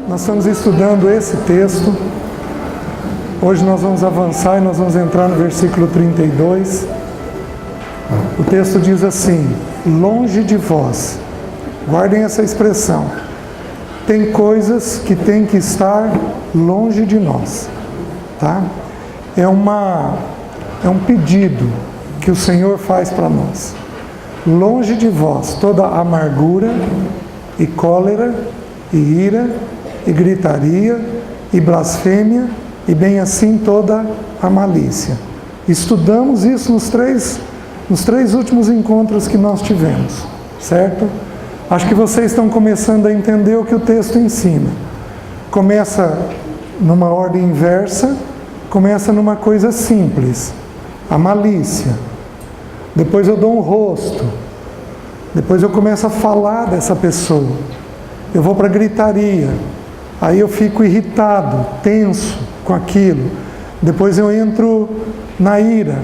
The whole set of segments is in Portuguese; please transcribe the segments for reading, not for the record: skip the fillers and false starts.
Nós estamos estudando esse texto. Hoje nós vamos avançar e nós vamos entrar no versículo 32. O texto diz assim: longe de vós. Guardem essa expressão. Tem coisas que têm que estar longe de nós, tá? É um pedido que o Senhor faz para nós. Longe de vós toda amargura e cólera e ira e gritaria e blasfêmia e bem assim toda a malícia. Estudamos isso nos três últimos encontros que nós tivemos, certo? Acho que vocês estão começando a entender o que o texto ensina. Começa numa ordem inversa, começa numa coisa simples, a malícia. Depois eu dou um rosto, depois eu começo a falar dessa pessoa. Eu vou para a gritaria, aí eu fico irritado, tenso com aquilo. Depois eu entro na ira.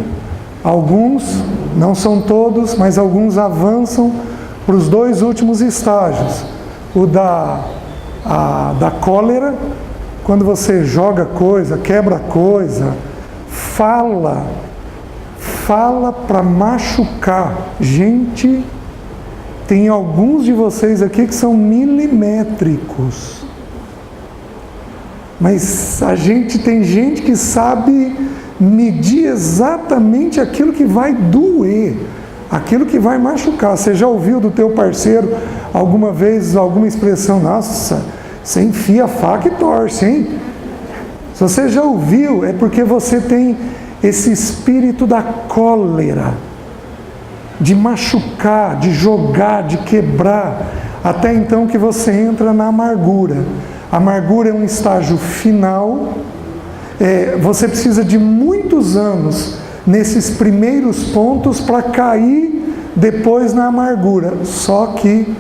Alguns, não são todos, mas alguns avançam para os dois últimos estágios. O da cólera, quando você joga coisa, quebra coisa, fala para machucar. Gente, tem alguns de vocês aqui que são milimétricos. Mas tem gente que sabe medir exatamente aquilo que vai doer, aquilo que vai machucar. Você já ouviu do teu parceiro alguma vez alguma expressão: nossa, você enfia a faca e torce, hein? Se você já ouviu, é porque você tem esse espírito da cólera, de machucar, de jogar, de quebrar, até então que você entra na amargura. A amargura é um estágio final. Você precisa de muitos anos nesses primeiros pontos para cair depois na amargura. Só que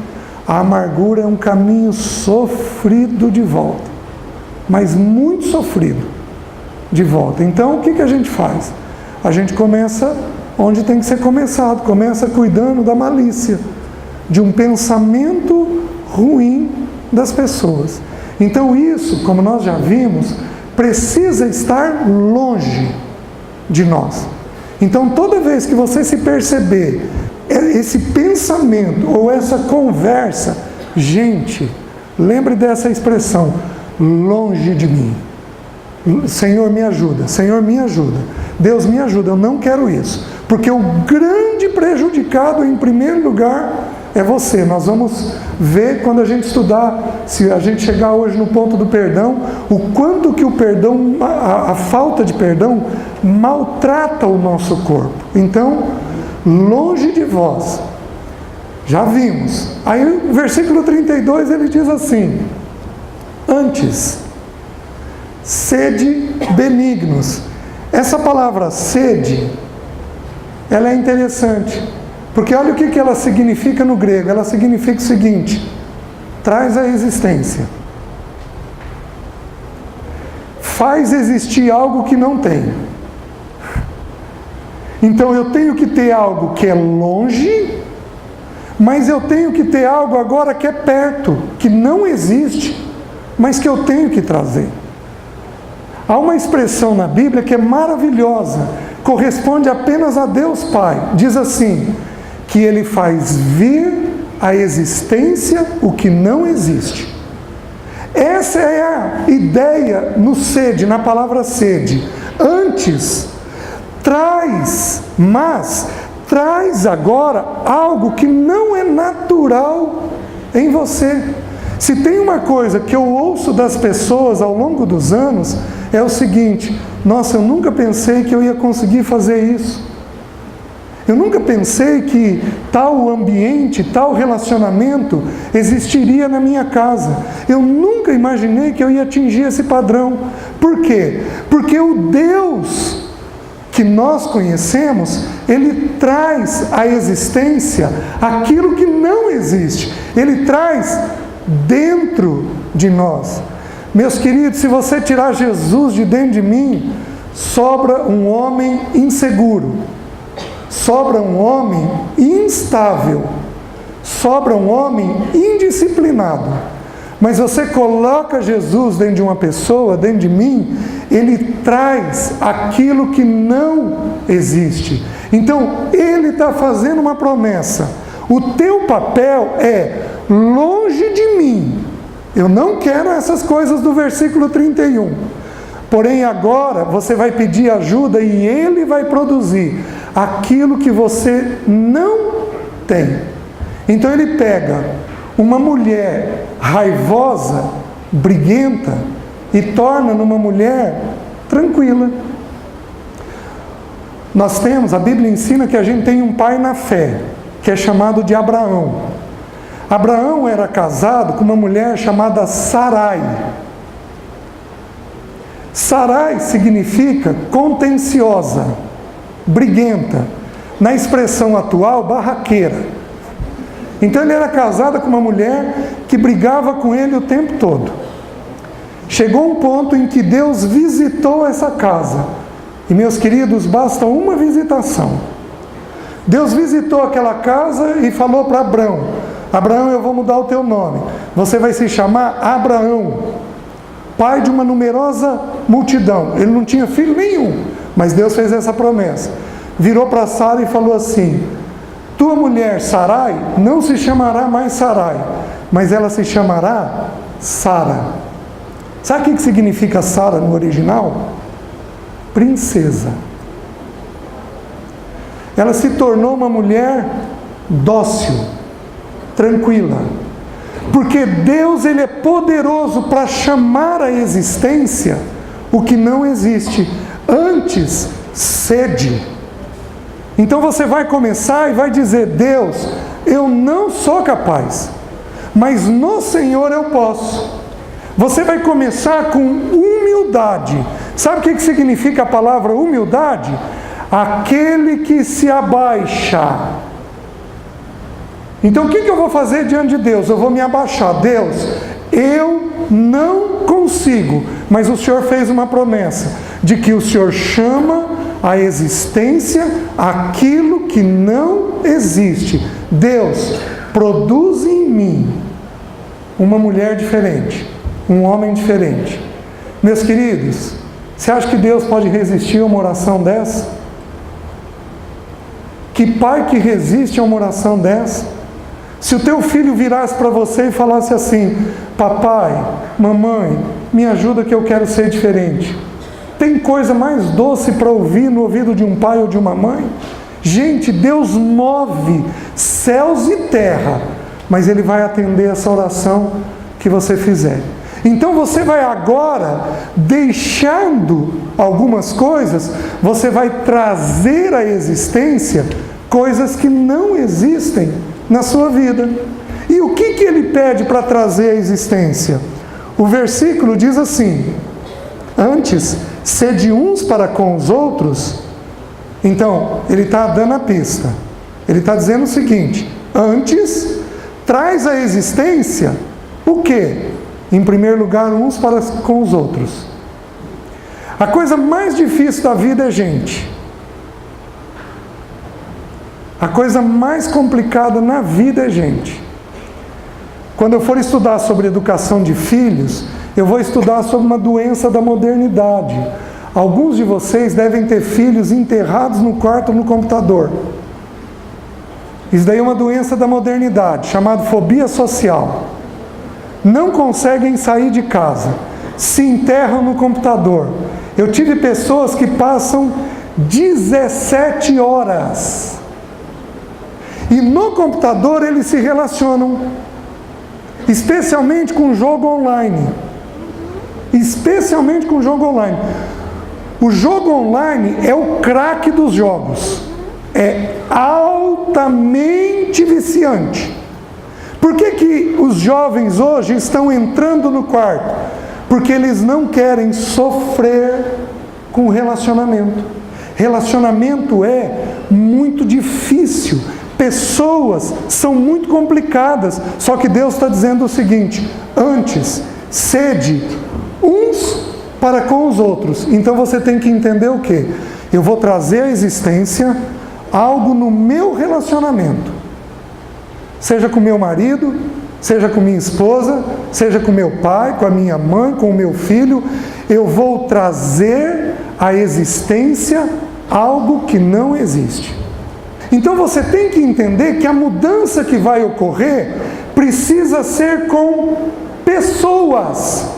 a amargura é um caminho sofrido de volta, mas muito sofrido de volta. Então o que a gente faz? A gente começa onde tem que ser começado. Começa cuidando da malícia, de um pensamento ruim das pessoas. Então isso, como nós já vimos, precisa estar longe de nós. Então toda vez que você se perceber esse pensamento ou essa conversa, gente, lembre dessa expressão: longe de mim. Senhor, me ajuda. Senhor, me ajuda. Deus, me ajuda. Eu não quero isso. Porque o grande prejudicado, em primeiro lugar, é você. Nós vamos ver quando a gente estudar, se a gente chegar hoje no ponto do perdão, o quanto que o perdão, a falta de perdão, maltrata o nosso corpo. Então, longe de vós. Já vimos. Aí o versículo 32 ele diz assim: antes, sede benignos. Essa palavra sede, ela é interessante, porque olha o que ela significa no grego. Ela significa o seguinte: traz a existência, faz existir algo que não tem. Então eu tenho que ter algo que é longe, mas eu tenho que ter algo agora que é perto, que não existe, mas que eu tenho que trazer. Há uma expressão na Bíblia que é maravilhosa, corresponde apenas a Deus Pai. Diz assim: que Ele faz vir à existência o que não existe. Essa é a ideia no sede, na palavra sede. Antes, traz agora algo que não é natural em você. Se tem uma coisa que eu ouço das pessoas ao longo dos anos, é o seguinte: nossa, eu nunca pensei que eu ia conseguir fazer isso. Eu nunca pensei que tal ambiente, tal relacionamento existiria na minha casa. Eu nunca imaginei que eu ia atingir esse padrão. Por quê? Porque o Deus que nós conhecemos, Ele traz à existência aquilo que não existe. Ele traz dentro de nós. Meus queridos, se você tirar Jesus de dentro de mim, sobra um homem inseguro, sobra um homem instável, sobra um homem indisciplinado. Mas você coloca Jesus dentro de uma pessoa, dentro de mim, ele traz aquilo que não existe. Então, ele está fazendo uma promessa. O teu papel é, longe de mim, eu não quero essas coisas do versículo 31. Porém, agora você vai pedir ajuda e ele vai produzir aquilo que você não tem. Então ele pega uma mulher raivosa, briguenta, e torna numa mulher tranquila. Nós temos, a Bíblia ensina que a gente tem um pai na fé, que é chamado de Abraão. Abraão era casado com uma mulher chamada Sarai. Sarai significa contenciosa, briguenta. Na expressão atual, barraqueira. Então ele era casado com uma mulher que brigava com ele o tempo todo. Chegou um ponto em que Deus visitou essa casa. E meus queridos, basta uma visitação. Deus visitou aquela casa e falou para Abraão: Abraão, eu vou mudar o teu nome. Você vai se chamar Abraão, pai de uma numerosa multidão. Ele não tinha filho nenhum, mas Deus fez essa promessa. Virou para Sara e falou assim: tua mulher Sarai não se chamará mais Sarai, mas ela se chamará Sara. Sabe o que significa Sara no original? Princesa. Ela se tornou uma mulher dócil, tranquila. Porque Deus, ele é poderoso para chamar à existência o que não existe. Antes, cede. Então você vai começar e vai dizer: Deus, eu não sou capaz, mas no Senhor eu posso. Você vai começar com humildade. Sabe o que significa a palavra humildade? Aquele que se abaixa. Então o que eu vou fazer diante de Deus? Eu vou me abaixar. Deus, eu não consigo, mas o Senhor fez uma promessa de que o Senhor chama à existência aquilo que não existe. Deus, produz em mim uma mulher diferente, um homem diferente. Meus queridos, você acha que Deus pode resistir a uma oração dessa? Que pai que resiste a uma oração dessa? Se o teu filho virasse para você e falasse assim: papai, mamãe, me ajuda que eu quero ser diferente. Tem coisa mais doce para ouvir no ouvido de um pai ou de uma mãe? Gente, Deus move céus e terra, mas Ele vai atender essa oração que você fizer. Então você vai agora, deixando algumas coisas, você vai trazer à existência coisas que não existem na sua vida. E o que Ele pede para trazer à existência? O versículo diz assim: antes, sede uns para com os outros. Então, ele está dando a pista. Ele está dizendo o seguinte: antes, traz à existência o quê? Em primeiro lugar, uns para com os outros. A coisa mais difícil da vida é gente. A coisa mais complicada na vida é gente. Quando eu for estudar sobre educação de filhos, eu vou estudar sobre uma doença da modernidade. Alguns de vocês devem ter filhos enterrados no quarto no computador. Isso daí é uma doença da modernidade, chamada fobia social. Não conseguem sair de casa, se enterram no computador. Eu tive pessoas que passam 17 horas. E no computador eles se relacionam, especialmente com jogo online. Especialmente com jogo online. O jogo online é o craque dos jogos. É altamente viciante. Por que os jovens hoje estão entrando no quarto? Porque eles não querem sofrer com relacionamento. Relacionamento é muito difícil. Pessoas são muito complicadas. Só que Deus está dizendo o seguinte: antes, sede uns para com os outros. Então você tem que entender o quê? Eu vou trazer à existência algo no meu relacionamento. Seja com meu marido, seja com minha esposa, seja com meu pai, com a minha mãe, com o meu filho, eu vou trazer à existência algo que não existe. Então você tem que entender que a mudança que vai ocorrer precisa ser com pessoas.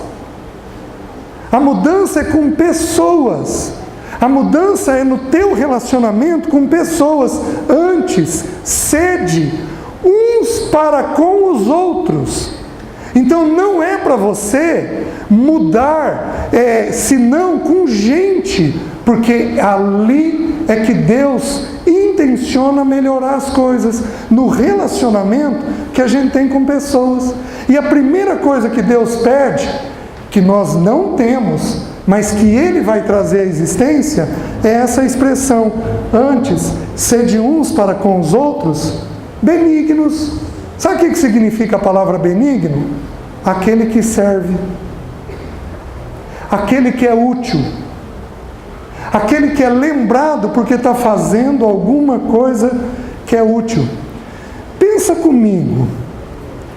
A mudança é com pessoas. A mudança é no teu relacionamento com pessoas. Antes, sede uns para com os outros. Então não é para você mudar, senão com gente, porque ali é que Deus intenciona melhorar as coisas, no relacionamento que a gente tem com pessoas. E a primeira coisa que Deus pede, que nós não temos, mas que Ele vai trazer à existência, é essa expressão: antes, sede uns para com os outros benignos. Sabe o que significa a palavra benigno? Aquele que serve, aquele que é útil, aquele que é lembrado porque está fazendo alguma coisa que é útil. Pensa comigo,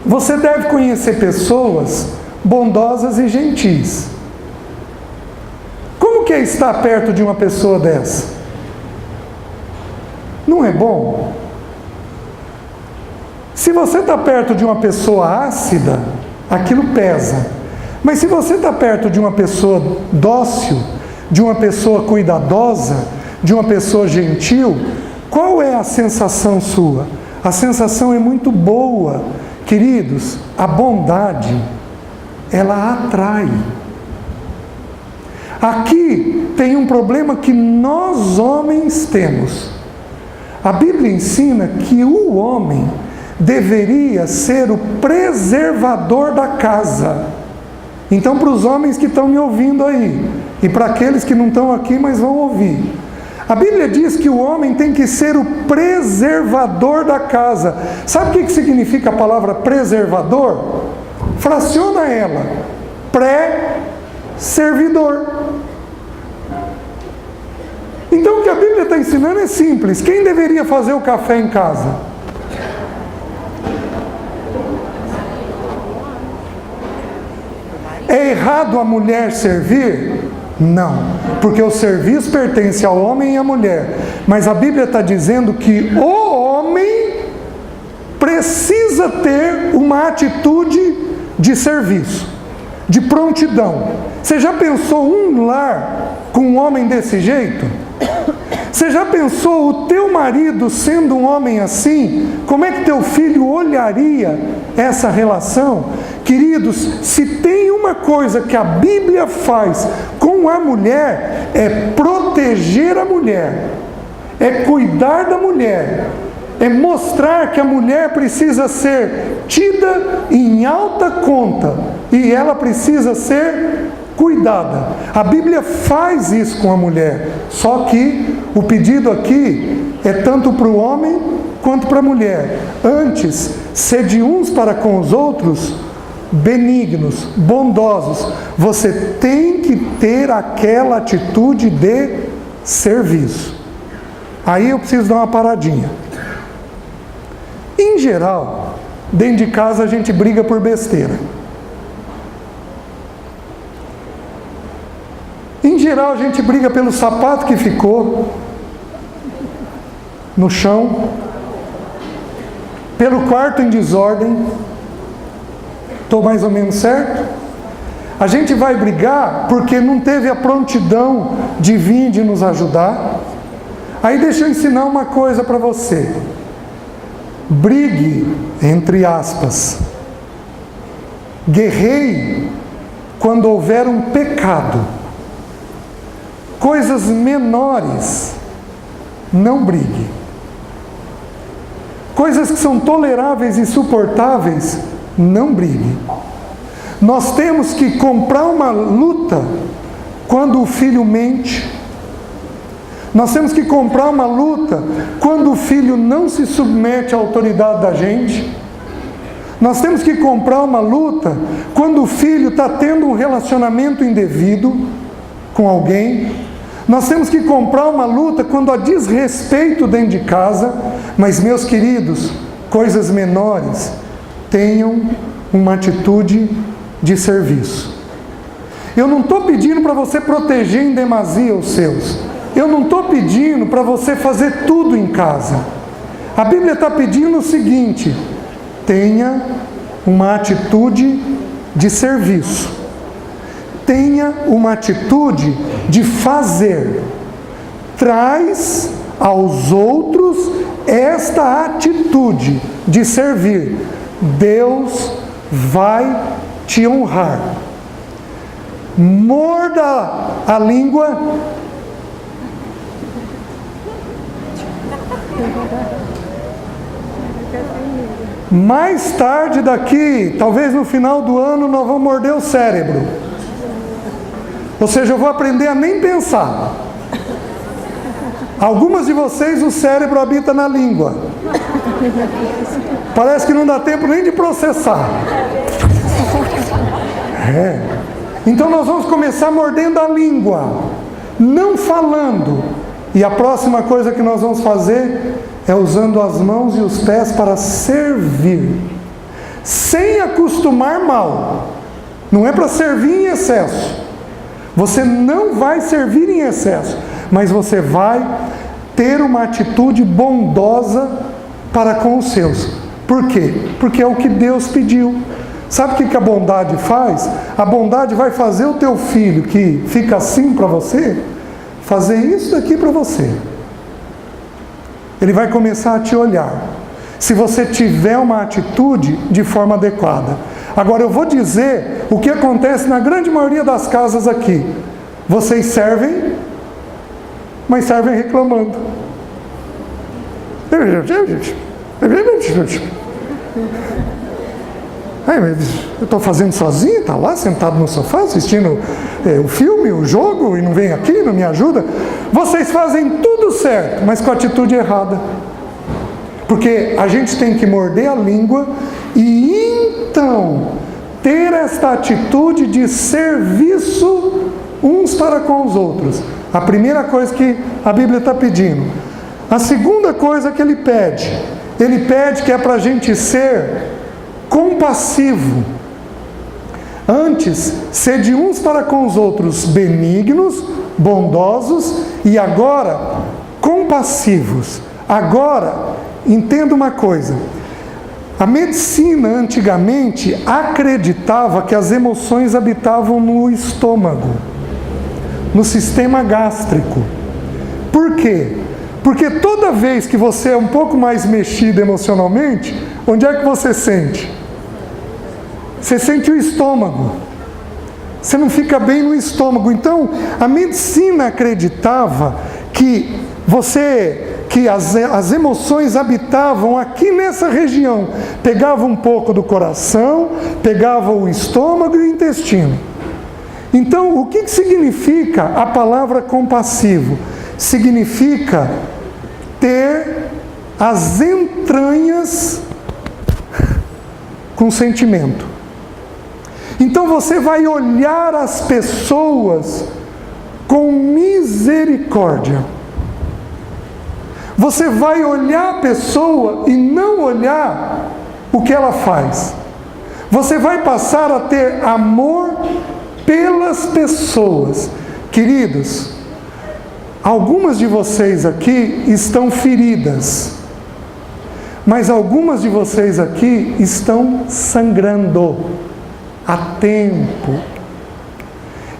você deve conhecer pessoas bondosas e gentis. Como que é estar perto de uma pessoa dessa? Não é bom? Se você está perto de uma pessoa ácida, aquilo pesa. Mas se você está perto de uma pessoa dócil, de uma pessoa cuidadosa, de uma pessoa gentil, qual é a sensação sua? A sensação é muito boa. Queridos, a bondade, ela atrai. Aqui tem um problema que nós homens temos. A Bíblia ensina que o homem deveria ser o preservador da casa. Então, para os homens que estão me ouvindo aí, e para aqueles que não estão aqui, mas vão ouvir, a Bíblia diz que o homem tem que ser o preservador da casa. Sabe o que significa a palavra preservador? Fraciona ela: pré-servidor. Então o que a Bíblia está ensinando é simples. Quem deveria fazer o café em casa? É errado a mulher servir? Não, porque o serviço pertence ao homem e à mulher. Mas a Bíblia está dizendo que o homem precisa ter uma atitude de serviço, de prontidão. Você já pensou um lar com um homem desse jeito? Você já pensou o teu marido sendo um homem assim? Como é que teu filho olharia essa relação? Queridos, se tem uma coisa que a Bíblia faz com a mulher, é proteger a mulher, é cuidar da mulher, é mostrar que a mulher precisa ser tida em alta conta e ela precisa ser cuidada. A Bíblia faz isso com a mulher, só que o pedido aqui é tanto para o homem quanto para a mulher. Antes, sede uns para com os outros benignos, bondosos. Você tem que ter aquela atitude de serviço. Aí eu preciso dar uma paradinha. Em geral, dentro de casa a gente briga por besteira. Em geral a gente briga pelo sapato que ficou no chão, pelo quarto em desordem. Estou mais ou menos certo? A gente vai brigar porque não teve a prontidão de vir de nos ajudar. Aí deixa eu ensinar uma coisa para você. Brigue, entre aspas. Guerreie quando houver um pecado. Coisas menores, não brigue. Coisas que são toleráveis e suportáveis, não brigue. Nós temos que comprar uma luta quando o filho mente. Nós temos que comprar uma luta quando o filho não se submete à autoridade da gente. Nós temos que comprar uma luta quando o filho está tendo um relacionamento indevido com alguém. Nós temos que comprar uma luta quando há desrespeito dentro de casa. Mas, meus queridos, coisas menores, tenham uma atitude de serviço. Eu não estou pedindo para você proteger em demasia os seus. Eu não estou pedindo para você fazer tudo em casa. A Bíblia está pedindo o seguinte: tenha uma atitude de serviço. Tenha uma atitude de fazer. Traz aos outros esta atitude de servir. Deus vai te honrar. Morda a língua. Mais tarde daqui, talvez no final do ano, nós vamos morder o cérebro. Ou seja, eu vou aprender a nem pensar. Algumas de vocês, o cérebro habita na língua. Parece que não dá tempo nem de processar. Então nós vamos começar mordendo a língua, não falando. E a próxima coisa que nós vamos fazer é usando as mãos e os pés para servir, sem acostumar mal. Não é para servir em excesso. Você não vai servir em excesso, mas você vai ter uma atitude bondosa para com os seus. Por quê? Porque é o que Deus pediu. Sabe o que a bondade faz? A bondade vai fazer o teu filho, que fica assim para você, fazer isso daqui para você. Ele vai começar a te olhar, se você tiver uma atitude de forma adequada. Agora eu vou dizer o que acontece na grande maioria das casas aqui. Vocês servem, mas servem reclamando. Eu estou fazendo sozinho, está lá sentado no sofá assistindo o filme, o jogo, e não vem aqui, não me ajuda. Vocês fazem tudo certo, mas com a atitude errada. Porque a gente tem que morder a língua e então ter esta atitude de serviço uns para com os outros. A primeira coisa que a Bíblia está pedindo. A segunda coisa que ele pede que é para a gente ser compassivo. Antes, sede uns para com os outros benignos, bondosos, e agora compassivos. Agora, entenda uma coisa. A medicina antigamente acreditava que as emoções habitavam no estômago, no sistema gástrico. Por quê? Porque toda vez que você é um pouco mais mexido emocionalmente, onde é que você sente? Você sente o estômago. Você não fica bem no estômago. Então, a medicina acreditava que as emoções habitavam aqui nessa região. Pegava um pouco do coração, pegava o estômago e o intestino. Então, o que significa a palavra compassivo? Significa ter as entranhas com sentimento. Então você vai olhar as pessoas com misericórdia. Você vai olhar a pessoa e não olhar o que ela faz. Você vai passar a ter amor pelas pessoas. Queridos, algumas de vocês aqui estão feridas, mas algumas de vocês aqui estão sangrando há tempo.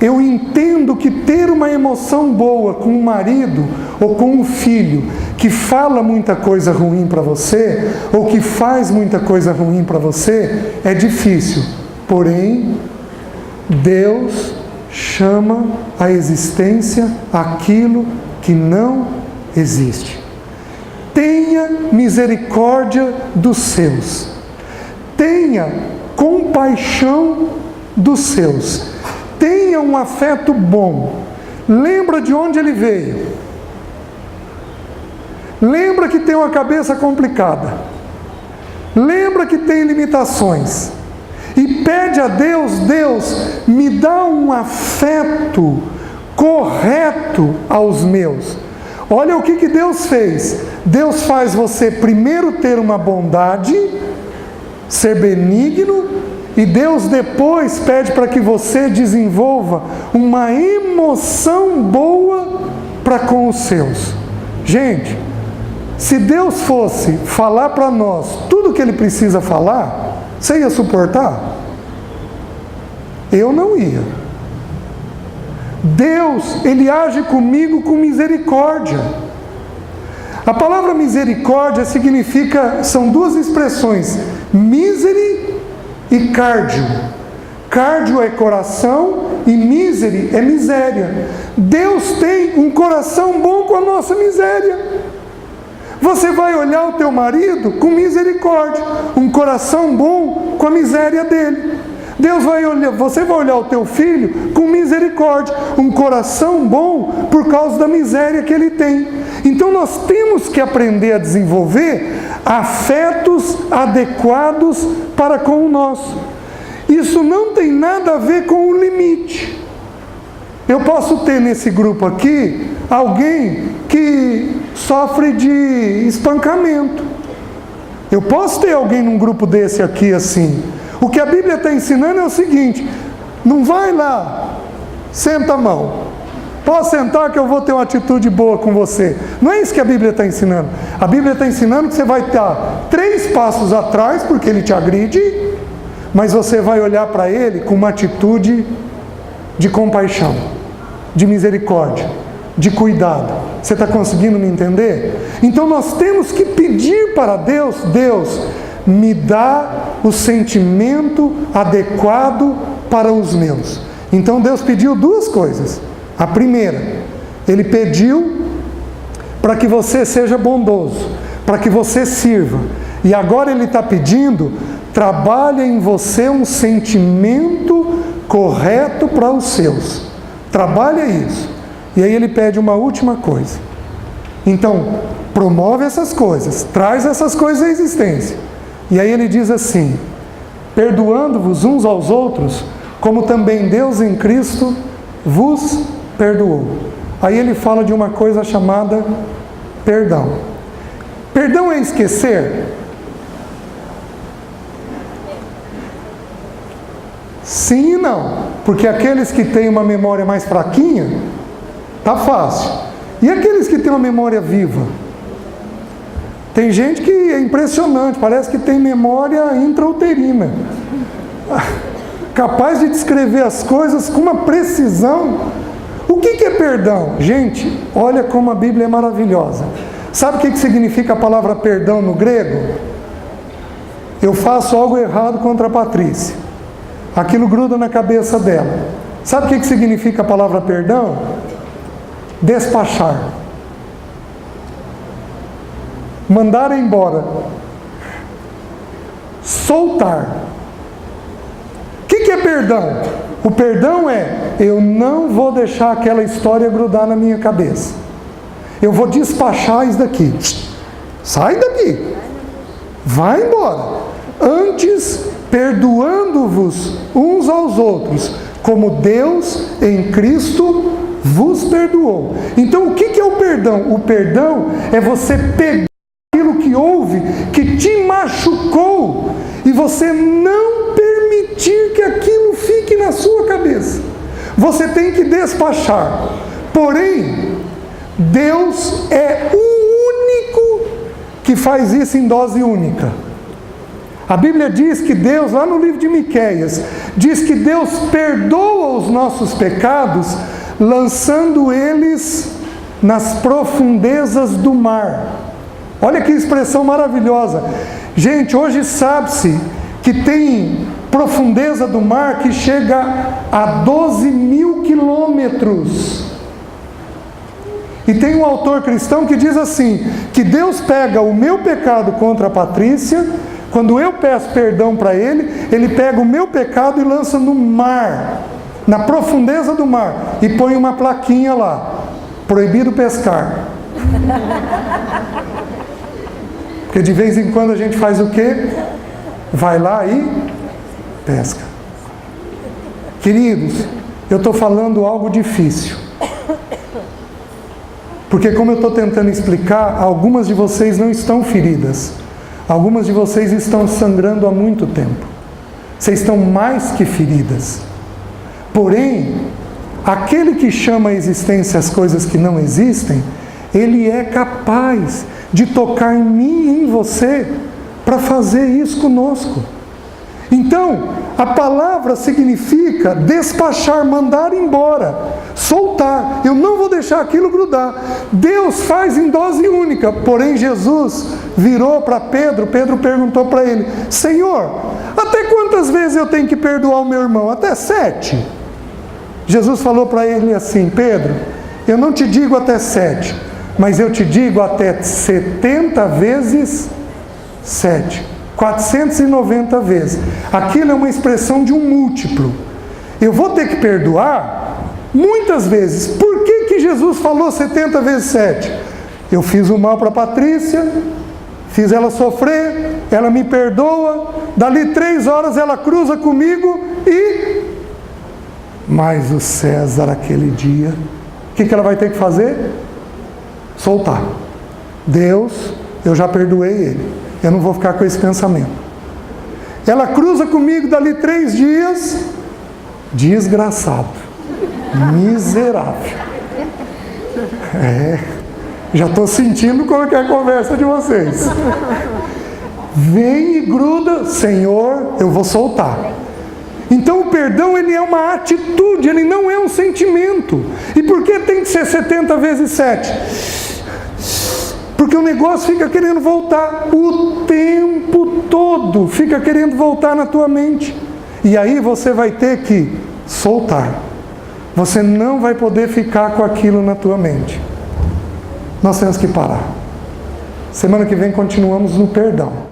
Eu entendo que ter uma emoção boa com um marido ou com um filho que fala muita coisa ruim para você, ou que faz muita coisa ruim para você, é difícil. Porém, Deus chama à existência aquilo que não existe. Tenha misericórdia dos seus. Tenha compaixão dos seus. Tenha um afeto bom. Lembra de onde ele veio. Lembra que tem uma cabeça complicada. Lembra que tem limitações. E pede a Deus: Deus, me dá um afeto correto aos meus. Olha o que Deus fez. Deus faz você primeiro ter uma bondade ser benigno, e Deus depois pede para que você desenvolva uma emoção boa para com os seus. Gente, se Deus fosse falar para nós tudo o que Ele precisa falar, você ia suportar? Eu não ia. Deus, Ele age comigo com misericórdia. A palavra misericórdia significa, são duas expressões, miseri e cardio. Cardio é coração e miseri é miséria. Deus tem um coração bom com a nossa miséria. Você vai olhar o teu marido com misericórdia, um coração bom com a miséria dele. Você vai olhar o teu filho com misericórdia, um coração bom por causa da miséria que ele tem. Então nós temos que aprender a desenvolver afetos adequados para com o nosso. Isso não tem nada a ver com o limite. Eu posso ter nesse grupo aqui alguém que sofre de espancamento. Eu posso ter alguém num grupo desse aqui assim. O que a Bíblia está ensinando é o seguinte: não vai lá, senta a mão. Pode sentar que eu vou ter uma atitude boa com você. Não é isso que a Bíblia está ensinando. A Bíblia está ensinando que você vai estar 3 passos atrás, porque ele te agride, mas você vai olhar para ele com uma atitude de compaixão, de misericórdia, de cuidado. Você está conseguindo me entender? Então nós temos que pedir para Deus: Deus, me dá o sentimento adequado para os meus. Então Deus pediu 2 coisas. A primeira, Ele pediu para que você seja bondoso, para que você sirva. E agora Ele está pedindo: trabalhe em você um sentimento correto para os seus. Trabalhe isso. E aí Ele pede uma última coisa. Então, promove essas coisas, traz essas coisas à existência. E aí Ele diz assim: perdoando-vos uns aos outros, como também Deus em Cristo vos perdoou. Aí Ele fala de uma coisa chamada perdão. Perdão é esquecer? Sim e não. Porque aqueles que têm uma memória mais fraquinha, tá fácil. E aqueles que têm uma memória viva? Tem gente que é impressionante, parece que tem memória intrauterina. Capaz de descrever as coisas com uma precisão. O que é perdão? Gente, olha como a Bíblia é maravilhosa. Sabe o que significa a palavra perdão no grego? Eu faço algo errado contra a Patrícia. Aquilo gruda na cabeça dela. Sabe o que significa a palavra perdão? Despachar. Mandar embora. Soltar. O que é perdão? O perdão é: eu não vou deixar aquela história grudar na minha cabeça. Eu vou despachar isso daqui. Sai daqui. Vai embora. Antes, perdoando-vos uns aos outros, como Deus em Cristo vos perdoou. Então, o que é o perdão? O perdão é você pegar aquilo que houve, que te machucou, e você não permitir que aquilo fique na sua cabeça. Você tem que despachar. Porém, Deus é o único que faz isso em dose única. A Bíblia diz que Deus, lá no livro de Miqueias, diz que Deus perdoa os nossos pecados, lançando eles nas profundezas do mar. Olha que expressão maravilhosa. Gente, hoje sabe-se que tem profundeza do mar que chega a 12 mil quilômetros. E tem um autor cristão que diz assim, que Deus pega o meu pecado contra a Patrícia, quando eu peço perdão para ele, ele pega o meu pecado e lança no mar, na profundeza do mar, e põe uma plaquinha lá: proibido pescar. Porque de vez em quando a gente faz o quê? Vai lá e pesca. Queridos, eu estou falando algo difícil. Porque como eu estou tentando explicar, algumas de vocês não estão feridas. Algumas de vocês estão sangrando há muito tempo. Vocês estão mais que feridas. Porém, aquele que chama à existência as coisas que não existem, ele é capaz de tocar em mim e em você para fazer isso conosco. Então, a palavra significa despachar, mandar embora, soltar. Eu não vou deixar aquilo grudar. Deus faz em dose única. Porém, Jesus virou para Pedro. Pedro perguntou para ele: Senhor, até quantas vezes eu tenho que perdoar o meu irmão? Até 7. Jesus falou para ele assim: Pedro, eu não te digo até 7, mas eu te digo até 70 vezes 7. 490 vezes. Aquilo é uma expressão de um múltiplo. Eu vou ter que perdoar muitas vezes. Por que Jesus falou 70 vezes 7? Eu fiz o mal para a Patrícia, fiz ela sofrer, ela me perdoa, dali 3 horas ela cruza comigo e... Mas o César, aquele dia, o que ela vai ter que fazer? Soltar. Deus, eu já perdoei ele. Eu não vou ficar com esse pensamento. Ela cruza comigo dali 3 dias. Desgraçado. Miserável. Já estou sentindo como é a conversa de vocês. Vem e gruda. Senhor, eu vou soltar. Então o perdão, ele é uma atitude, ele não é um sentimento. E por que tem que ser 70 vezes 7? Porque o negócio fica querendo voltar o tempo todo, fica querendo voltar na tua mente. E aí você vai ter que soltar. Você não vai poder ficar com aquilo na tua mente. Nós temos que parar. Semana que vem continuamos no perdão.